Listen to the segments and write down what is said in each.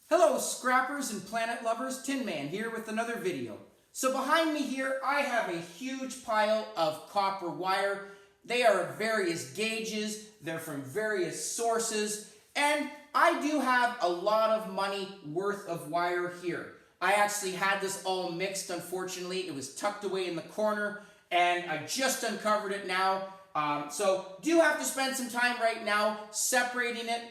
Hello scrappers and planet lovers, Tin Man here with another video. So behind me here I have a huge pile of copper wire. They are of various gauges, they're from various sources, and I do have a lot of money worth of wire here. I actually had this all mixed, unfortunately. It was tucked away in the corner and I just uncovered it now. So do have to spend some time right now separating it.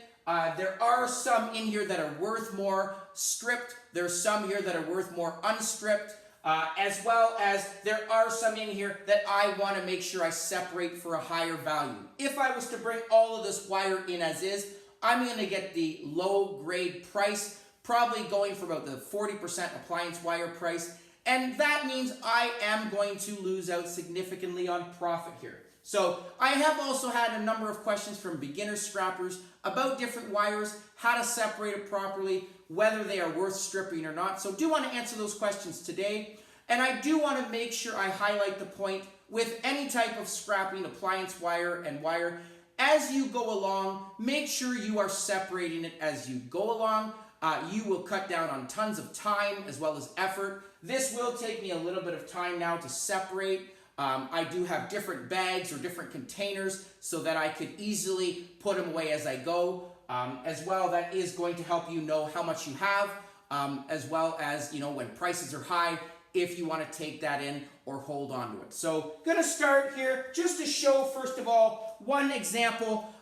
There are some in here that are worth more stripped. There's some here that are worth more unstripped. As well as there are some in here that I want to make sure I separate for a higher value. If I was to bring all of this wire in as is, I'm going to get the low grade price, probably going for about the 40% appliance wire price. And that means I am going to lose out significantly on profit here. So I have also had a number of questions from beginner scrappers about different wires, how to separate it properly, whether they are worth stripping or not. So do want to answer those questions today. And I do want to make sure I highlight the point with any type of scrapping appliance wire and wire. As you go along, make sure you are separating it as you go along. You will cut down on tons of time as well as effort. This will take me a little bit of time now to separate. I do have different bags or different containers so that I could easily put them away as I go. As well, that is going to help you know how much you have, as well as, you know, when prices are high, if you want to take that in or hold on to it. So, gonna start here just to show, first of all, one example.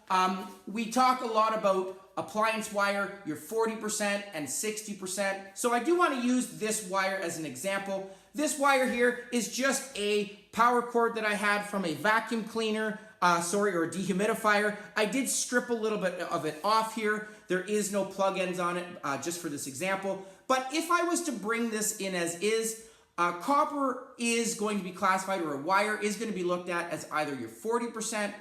We talk a lot about appliance wire, your 40% and 60%. So I do want to use this wire as an example. This wire here is just a power cord that I had from a vacuum cleaner, or a dehumidifier. I did strip a little bit of it off here. There is no plug ends on it, just for this example. But if I was to bring this in as is, copper is going to be classified, or a wire is going to be looked at as either your 40%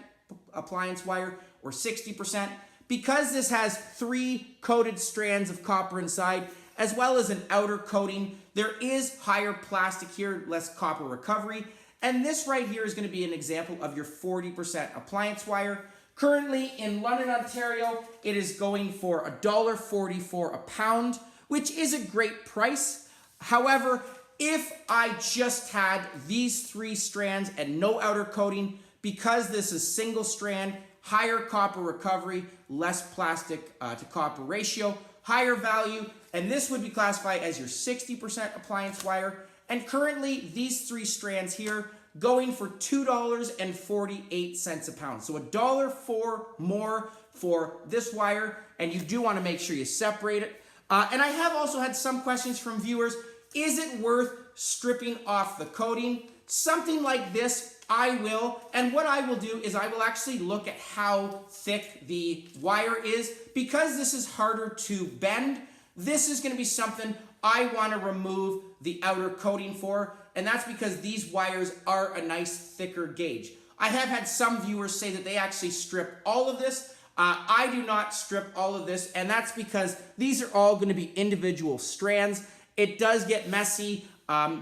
appliance wire or 60%. Because this has 3 coated strands of copper inside, as well as an outer coating, there is higher plastic here, less copper recovery. And this right here is going to be an example of your 40% appliance wire. Currently in London, Ontario, it is going for $1.44 a pound, which is a great price. However, if I just had these 3 strands and no outer coating, because this is single strand, higher copper recovery, less plastic to copper ratio, higher value, and this would be classified as your 60% appliance wire. And currently, these 3 strands here going for $2.48 a pound. So $1.04 more for this wire, and you do want to make sure you separate it. And I have also had some questions from viewers. Is it worth stripping off the coating? Something like this, I will. And what I will do is I will actually look at how thick the wire is. Because this is harder to bend, this is going to be something I want to remove the outer coating for. And that's because these wires are a nice thicker gauge. I have had some viewers say that they actually strip all of this. I do not strip all of this, and that's because these are all going to be individual strands. It does get messy.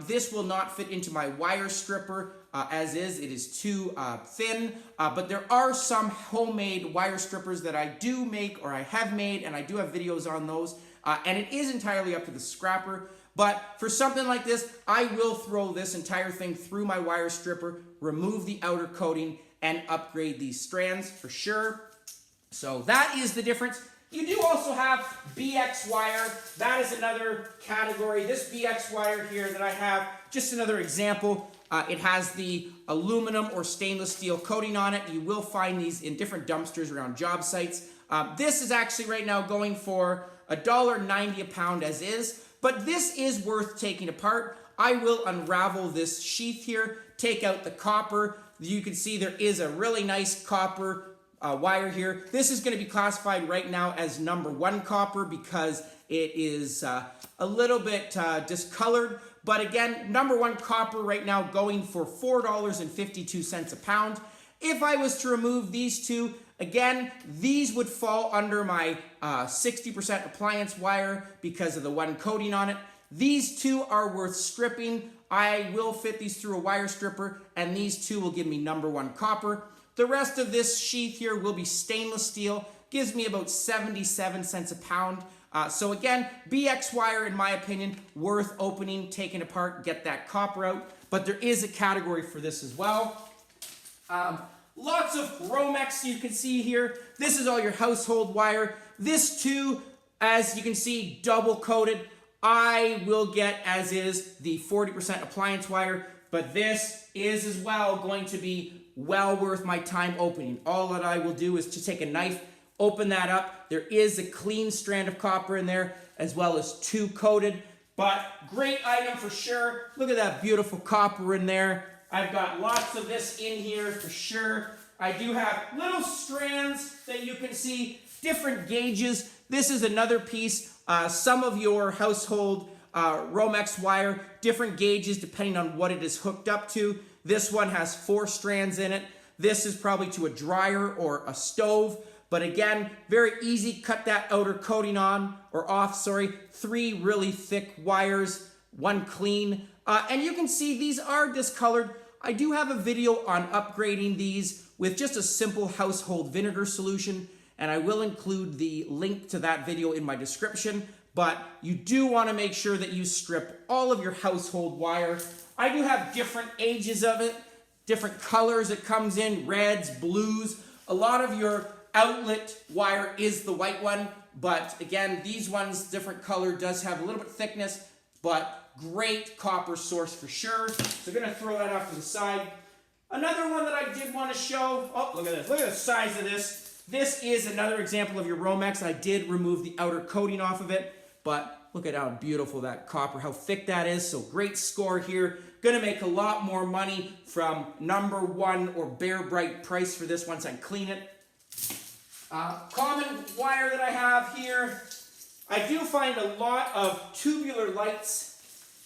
This will not fit into my wire stripper as is. It is too thin, but there are some homemade wire strippers that I do make, or I have made, and I do have videos on those, and it is entirely up to the scrapper. But for something like this, I will throw this entire thing through my wire stripper, remove the outer coating, and upgrade these strands for sure. So that is the difference. You do also have BX wire. That is another category. This BX wire here that I have, just another example. It has the aluminum or stainless steel coating on it. You will find these in different dumpsters around job sites. This is actually right now going for $1.90 a pound as is. But this is worth taking apart. I will unravel this sheath here, take out the copper. You can see there is a really nice copper wire here. This is going to be classified right now as number 1 copper because it is a little bit discolored. But again, number 1 copper right now going for $4.52 a pound. If I was to remove these 2, again, these would fall under my 60% appliance wire because of the 1 coating on it. These 2 are worth stripping. I will fit these through a wire stripper, and these 2 will give me number 1 copper. The rest of this sheath here will be stainless steel. Gives me about 77 cents a pound. So again, BX wire, in my opinion, worth opening, taking apart, get that copper out. But there is a category for this as well. Lots of Romex you can see here. This is all your household wire. This too, as you can see, double coated. I will get, as is, the 40% appliance wire, but this is as well going to be well worth my time opening. All that I will do is to take a knife, open that up. There is a clean strand of copper in there, as well as 2 coated, but great item for sure. Look at that beautiful copper in there. I've got lots of this in here for sure. I do have little strands that you can see, different gauges. This is another piece. Some of your household Romex wire, different gauges depending on what it is hooked up to. This one has 4 strands in it. This is probably to a dryer or a stove. But again, very easy. Cut that outer coating on or off, sorry. 3 really thick wires, 1 clean. And you can see these are discolored. I do have a video on upgrading these with just a simple household vinegar solution, and I will include the link to that video in my description. But you do want to make sure that you strip all of your household wire. I do have different ages of it, different colors it comes in, reds, blues. A lot of your outlet wire is the white one, but again, these ones, different color, does have a little bit of thickness, but great copper source for sure. So I'm going to throw that off to the side. Another one that I did want to show, oh, look at this. Look at the size of this. This is another example of your Romex. I did remove the outer coating off of it, but look at how beautiful that copper, how thick that is. So great score here. Going to make a lot more money from #1 or Bare Bright price for this once I clean it. Common wire that I have here. I do find a lot of tubular lights.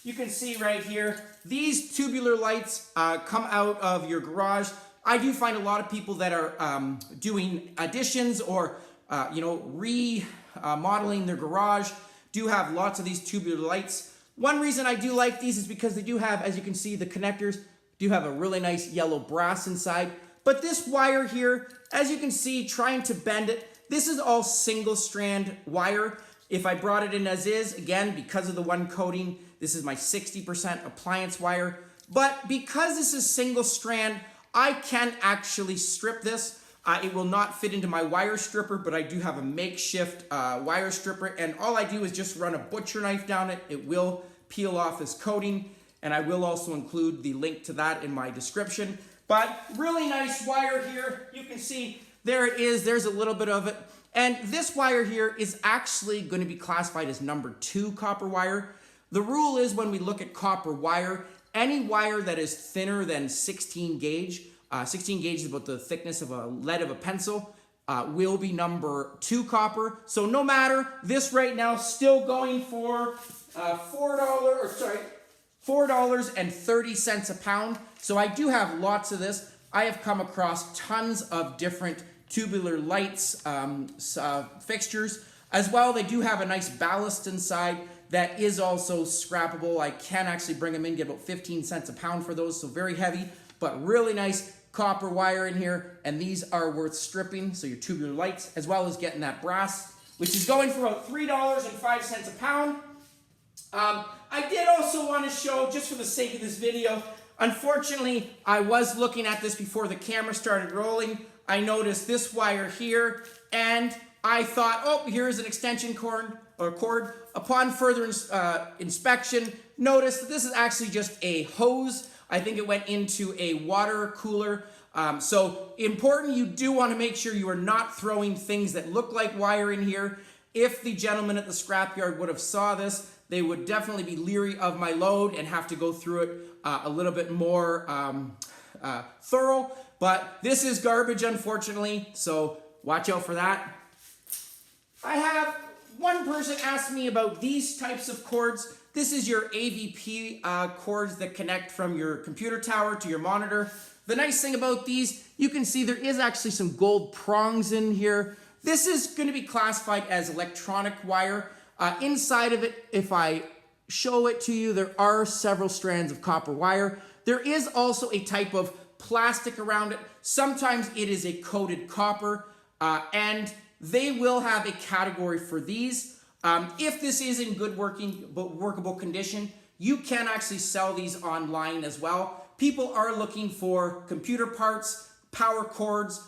You can see right here, these tubular lights come out of your garage. I do find a lot of people that are doing additions or remodeling their garage do have lots of these tubular lights. One reason I do like these is because they do have, as you can see, the connectors do have a really nice yellow brass inside. But this wire here, as you can see, trying to bend it, this is all single strand wire. If I brought it in as is, again, because of the 1 coating, this is my 60% appliance wire. But because this is single strand, I can actually strip this. It will not fit into my wire stripper, but I do have a makeshift wire stripper, and all I do is just run a butcher knife down it. It will peel off this coating, and I will also include the link to that in my description. But really nice wire here. You can see there it is. There's a little bit of it. And this wire here is actually going to be classified as #2 copper wire. The rule is when we look at copper wire, any wire that is thinner than 16 gauge, 16 gauge is about the thickness of a lead of a pencil, will be #2 copper. So no matter, this right now still going for $4.30 a pound. So I do have lots of this. I have come across tons of different tubular lights, fixtures. As well, they do have a nice ballast inside that is also scrappable. I can actually bring them in, get about 15 cents a pound for those, so very heavy, but really nice copper wire in here, and these are worth stripping, so your tubular lights, as well as getting that brass, which is going for about $3.05 a pound. I did also want to show, just for the sake of this video, unfortunately, I was looking at this before the camera started rolling. I noticed this wire here, and I thought, oh, here's an extension cord. Upon further inspection, notice that this is actually just a hose. I think it went into a water cooler. So important, you do want to make sure you are not throwing things that look like wire in here. If the gentleman at the scrapyard would have saw this, they would definitely be leery of my load and have to go through it a little bit more thorough. But this is garbage, unfortunately, so watch out for that. I have one person asked me about these types of cords. This is your AVP cords that connect from your computer tower to your monitor. The nice thing about these, you can see there is actually some gold prongs in here. This is going to be classified as electronic wire. Inside of it, if I show it to you, there are several strands of copper wire. There is also a type of plastic around it. Sometimes it is a coated copper, and they will have a category for these. If this is in good workable condition, you can actually sell these online as well. People are looking for computer parts, power cords,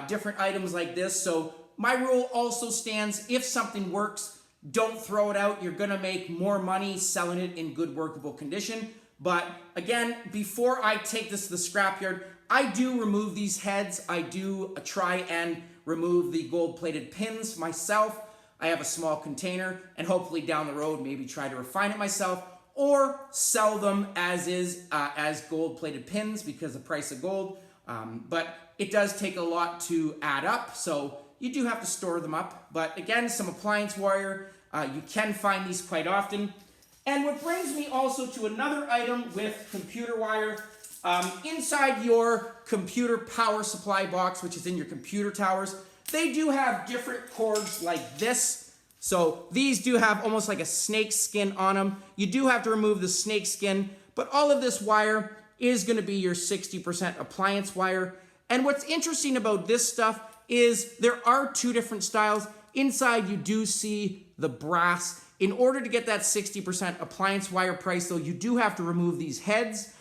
different items like this. So my rule also stands: if something works, don't throw it out. You're gonna make more money selling it in good workable condition. But again, before I take this to the scrapyard, I do remove these heads. I do try and remove the gold-plated pins myself. I have a small container, and hopefully down the road, maybe try to refine it myself or sell them as is, as gold-plated pins because of the price of gold. But it does take a lot to add up, so you do have to store them up. But again, some appliance wire, you can find these quite often. And what brings me also to another item with computer wire. Inside your computer power supply box, which is in your computer towers, they do have different cords like this. So these do have almost like a snake skin on them. You do have to remove the snake skin, but all of this wire is going to be your 60% appliance wire. And what's interesting about this stuff is there are two different styles. Inside you do see the brass. In order to get that 60% appliance wire price though, you do have to remove these heads.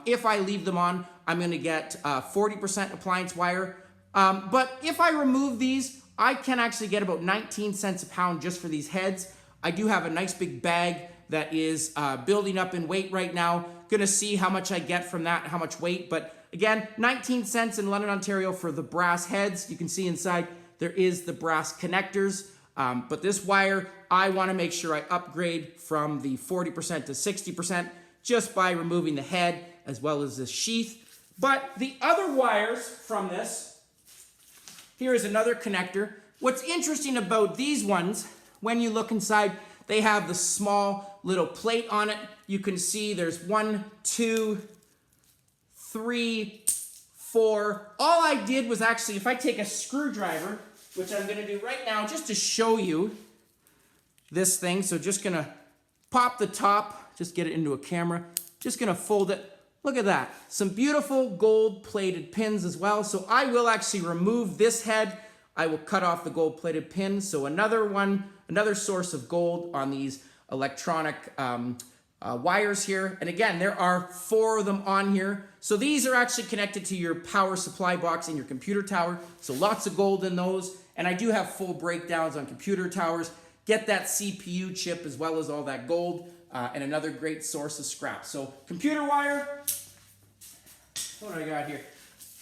If I leave them on, I'm going to get 40% appliance wire. But if I remove these, I can actually get about 19 cents a pound just for these heads. I do have a nice big bag that is building up in weight right now. Gonna see how much I get from that, how much weight. But again, 19 cents in London, Ontario for the brass heads. You can see inside there is the brass connectors. But this wire, I want to make sure I upgrade from the 40% to 60% just by removing the head as well as the sheath. But the other wires from this, here is another connector. What's interesting about these ones, when you look inside, they have the small little plate on it. You can see there's 1, 2, 3, 4. All I did was actually, if I take a screwdriver, which I'm gonna do right now just to show you this thing. So just gonna pop the top, just get it into a camera. Just gonna fold it. Look at that. Some beautiful gold plated pins as well. So I will actually remove this head. I will cut off the gold plated pins. So another source of gold on these electronic wires here. And again, there are 4 of them on here. So these are actually connected to your power supply box in your computer tower. So lots of gold in those. And I do have full breakdowns on computer towers. Get that CPU chip as well as all that gold. And another great source of scrap. So computer wire, what do I got here?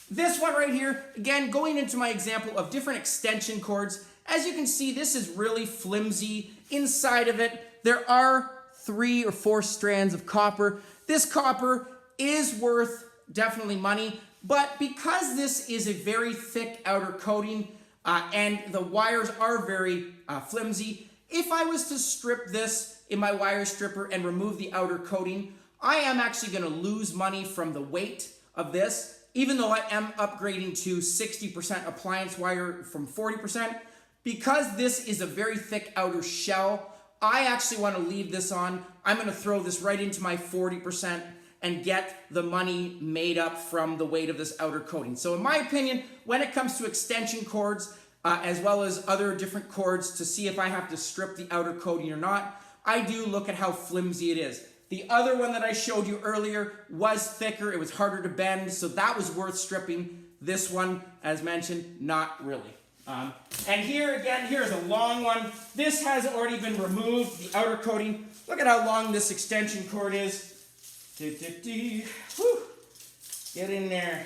This one right here, again, going into my example of different extension cords. As you can see, this is really flimsy. Inside of it, there are 3 or 4 strands of copper. This copper is worth definitely money, but because this is a very thick outer coating and the wires are very flimsy, if I was to strip this in my wire stripper and remove the outer coating, I am actually going to lose money from the weight of this, even though I am upgrading to 60% appliance wire from 40%. Because this is a very thick outer shell, I actually want to leave this on. I'm going to throw this right into my 40% and get the money made up from the weight of this outer coating. So in my opinion, when it comes to extension cords, as well as other different cords to see if I have to strip the outer coating or not, I do look at how flimsy it is. The other one that I showed you earlier was thicker. It was harder to bend, so that was worth stripping. This one, as mentioned, not really. And here again, here's a long one. This has already been removed, the outer coating. Look at how long this extension cord is. Whew. Get in there.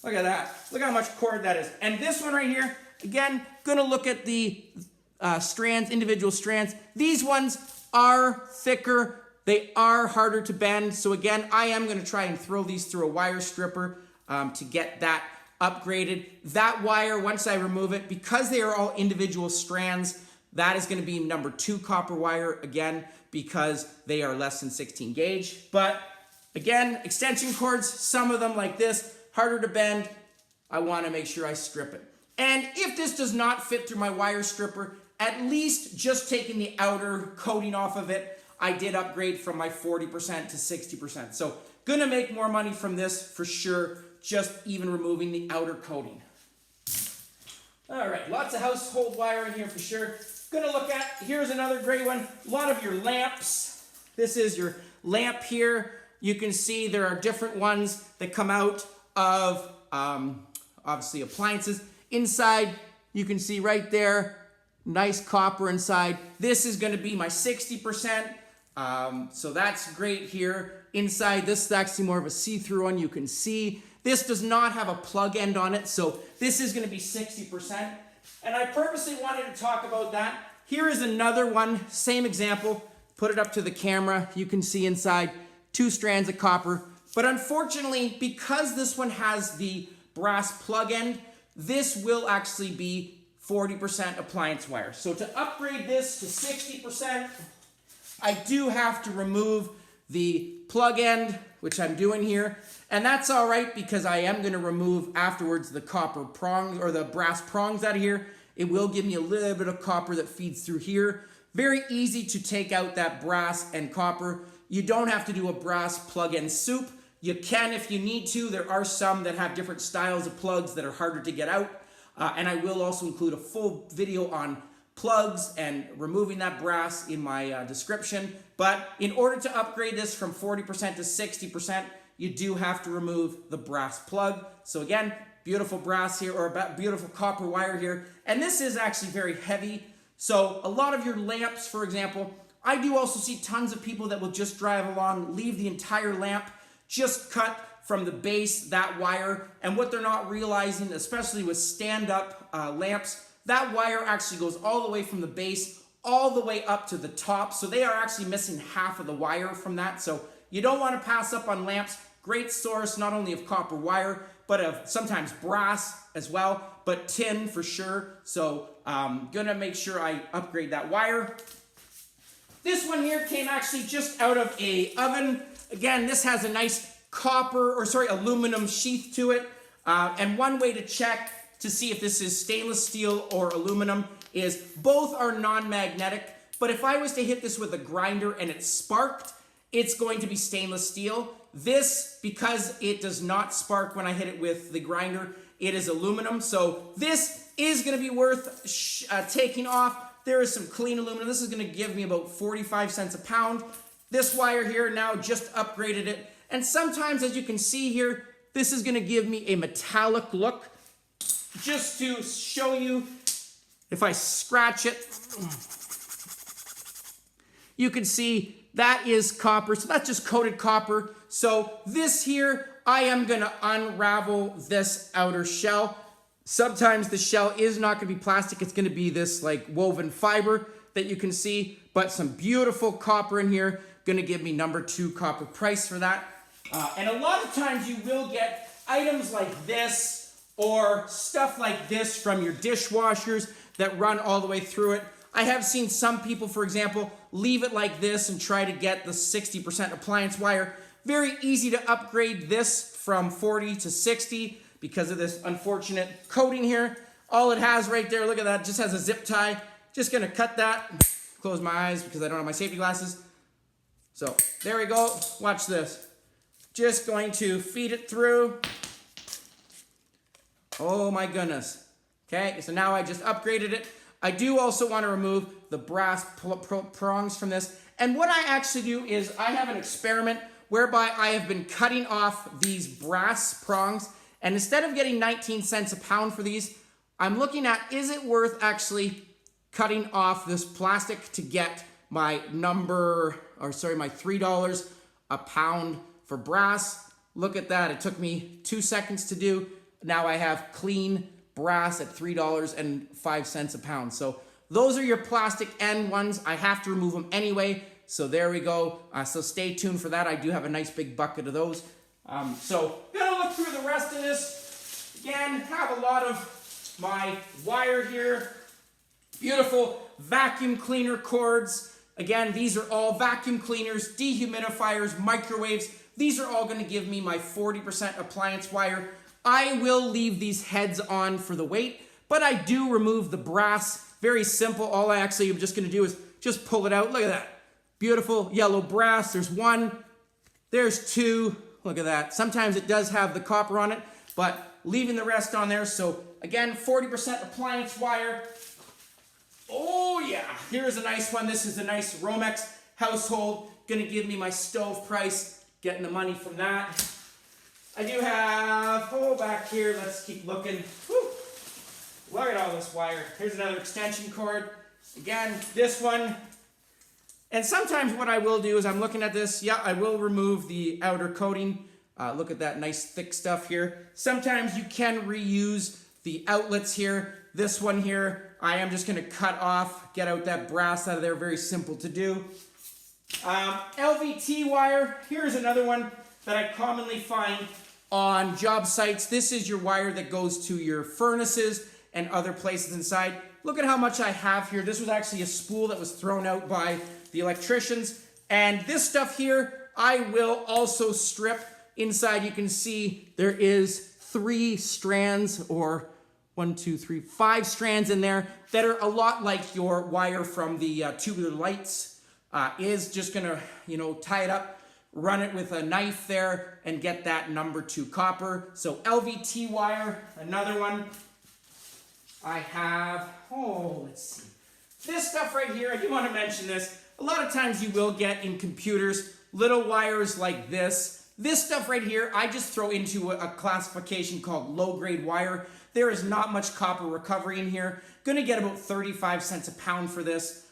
Look at that. Look how much cord that is. And this one right here, again, gonna look at the strands, individual strands. These ones are thicker. They are harder to bend. So again, I am gonna try and throw these through a wire stripper to get that upgraded. That wire, once I remove it, because they are all individual strands, that is gonna be number 2 copper wire, again, because they are less than 16 gauge. But again, extension cords, some of them like this, harder to bend. I wanna make sure I strip it. And if this does not fit through my wire stripper, at least just taking the outer coating off of it, I did upgrade from my 40% to 60%. So gonna make more money from this for sure, just even removing the outer coating. All right, lots of household wire in here for sure. Gonna look at, here's another great one, a lot of your lamps. This is your lamp here. You can see there are different ones that come out of, obviously, appliances. Inside, you can see right there, nice copper inside. This is gonna be my 60%, so that's great here. Inside, this is actually more of a see-through one, you can see. This does not have a plug end on it, so this is gonna be 60%. And I purposely wanted to talk about that. Here is another one, same example. Put it up to the camera. You can see inside 2 strands of copper. But unfortunately, because this one has the brass plug end, this will actually be 40% appliance wire. So to upgrade this to 60%, I do have to remove the plug end, which I'm doing here. And that's all right because I am going to remove afterwards the copper prongs or the brass prongs out of here. It will give me a little bit of copper that feeds through here. Very easy to take out that brass and copper. You don't have to do a brass plug-in soup. You can if you need to. There are some that have different styles of plugs that are harder to get out. And I will also include a full video on plugs and removing that brass in my description. But in order to upgrade this from 40% to 60%, you do have to remove the brass plug. So again, beautiful brass here, or beautiful copper wire here. And this is actually very heavy. So a lot of your lamps, for example, I do also see tons of people that will just drive along, leave the entire lamp, just cut from the base that wire. And what they're not realizing, especially with stand-up lamps, that wire actually goes all the way from the base all the way up to the top. So they are actually missing half of the wire from that. So you don't want to pass up on lamps. Great source, not only of copper wire, but of sometimes brass as well, but tin for sure. So gonna make sure I upgrade that wire. This one here came actually just out of a oven. Again, this has a nice aluminum sheath to it. And one way to check to see if this is stainless steel or aluminum is both are non-magnetic. But if I was to hit this with a grinder and it sparked, it's going to be stainless steel. This, because it does not spark when I hit it with the grinder, it is aluminum. So this is going to be worth taking off. There is some clean aluminum. This is going to give me about 45 cents a pound. This wire here now just upgraded it. And sometimes, as you can see here, this is going to give me a metallic look. Just to show you, if I scratch it, you can see that is copper. So that's just coated copper. So this here, I am going to unravel this outer shell. Sometimes the shell is not going to be plastic. It's going to be this like woven fiber that you can see, but some beautiful copper in here. Going to give me #2 copper price for that. And a lot of times you will get items like this or stuff like this from your dishwashers that run all the way through it. I have seen some people, for example, leave it like this and try to get the 60% appliance wire. Very easy to upgrade this from 40 to 60 because of this unfortunate coating here. All it has right there, look at that, just has a zip tie. Just gonna cut that, close my eyes because I don't have my safety glasses. So there we go, watch this. Just going to feed it through. Oh my goodness. Okay, so now I just upgraded it. I do also want to remove the brass prongs from this. And what I actually do is I have an experiment whereby I have been cutting off these brass prongs. And instead of getting 19 cents a pound for these, I'm looking at, is it worth actually cutting off this plastic to get my my $3 a pound for brass. Look at that. It took me 2 seconds to do. Now I have clean brass at $3.05 a pound. So those are your plastic end ones. I have to remove them anyway. So there we go. So stay tuned for that. I do have a nice big bucket of those. So gonna look through the rest of this. Again, have a lot of my wire here. Beautiful vacuum cleaner cords. Again, these are all vacuum cleaners, dehumidifiers, microwaves. These are all gonna give me my 40% appliance wire. I will leave these heads on for the weight, but I do remove the brass. Very simple. All I actually am just gonna do is just pull it out. Look at that. Beautiful yellow brass. There's one, there's two. Look at that. Sometimes it does have the copper on it, but leaving the rest on there. So again, 40% appliance wire. Oh yeah, here's a nice one. This is a nice Romex household. Gonna give me my stove price, getting the money from that. I do have, back here, let's keep looking. Woo. Look at all this wire. Here's another extension cord. Again, this one. And sometimes what I will do is I'm looking at this, yeah, I will remove the outer coating. Look at that nice thick stuff here. Sometimes you can reuse the outlets here. This one here, I am just gonna cut off, get out that brass out of there, very simple to do. LVT wire, here's another one that I commonly find on job sites. This is your wire that goes to your furnaces and other places inside. Look at how much I have here. This was actually a spool that was thrown out by the electricians. And this stuff here, I will also strip. Inside you can see there is 3 strands, or 1, 2, 3, 5 strands in there that are a lot like your wire from the tubular lights. Is just gonna, tie it up, run it with a knife there, and get that number 2 copper. So LVT wire, another one. I have, let's see. This stuff right here, I do want to mention this. A lot of times you will get in computers little wires like this. This stuff right here, I just throw into a classification called low-grade wire. There is not much copper recovery in here. Gonna get about 35 cents a pound for this.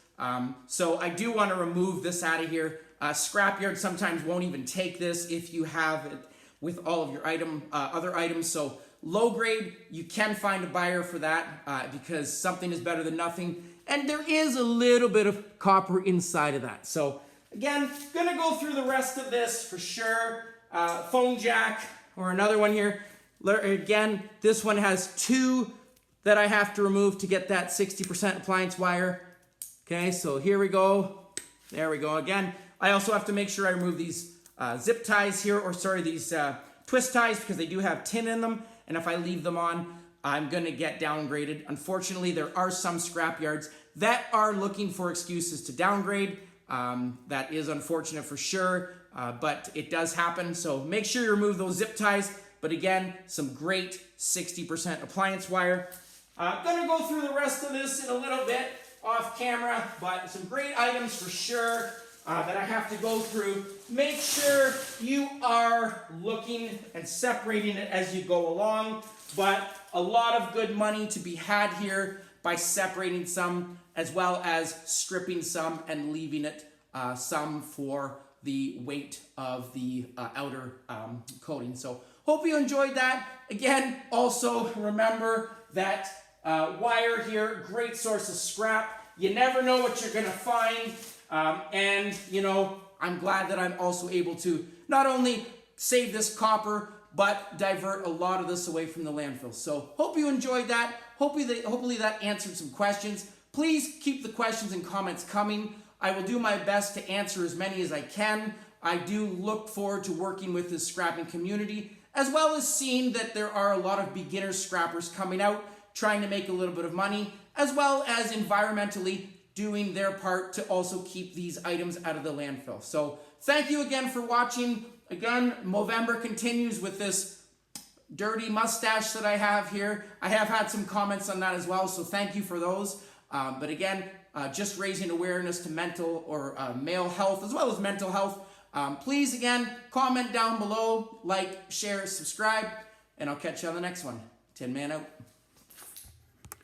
So I do want to remove this out of here. Scrapyard sometimes won't even take this if you have it with all of your other items. So low grade, you can find a buyer for that because something is better than nothing. And there is a little bit of copper inside of that. So again, gonna go through the rest of this for sure. Phone jack, or another one here. Again, this one has 2 that I have to remove to get that 60% appliance wire. Okay, so here we go. There we go again. I also have to make sure I remove these zip ties here, these twist ties, because they do have tin in them. And if I leave them on, I'm gonna get downgraded. Unfortunately, there are some scrap yards that are looking for excuses to downgrade. That is unfortunate for sure, but it does happen. So make sure you remove those zip ties. But again, some great 60% appliance wire. Gonna go through the rest of this in a little bit off camera, but some great items for sure that I have to go through. Make sure you are looking and separating it as you go along, but a lot of good money to be had here by separating some as well as stripping some and leaving it some for the weight of the outer coating. So hope you enjoyed that. Again, also remember that wire here, great source of scrap. You never know what you're gonna find. And I'm glad that I'm also able to not only save this copper, but divert a lot of this away from the landfill. So hope you enjoyed that. Hopefully that answered some questions. Please keep the questions and comments coming. I will do my best to answer as many as I can. I do look forward to working with the scrapping community, as well as seeing that there are a lot of beginner scrappers coming out, trying to make a little bit of money, as well as environmentally doing their part to also keep these items out of the landfill. So thank you again for watching. Again, Movember continues with this dirty mustache that I have here. I have had some comments on that as well, so thank you for those. But again, just raising awareness to mental or male health as well as mental health. Please, again, comment down below, like, share, subscribe, and I'll catch you on the next one. Tin Man out.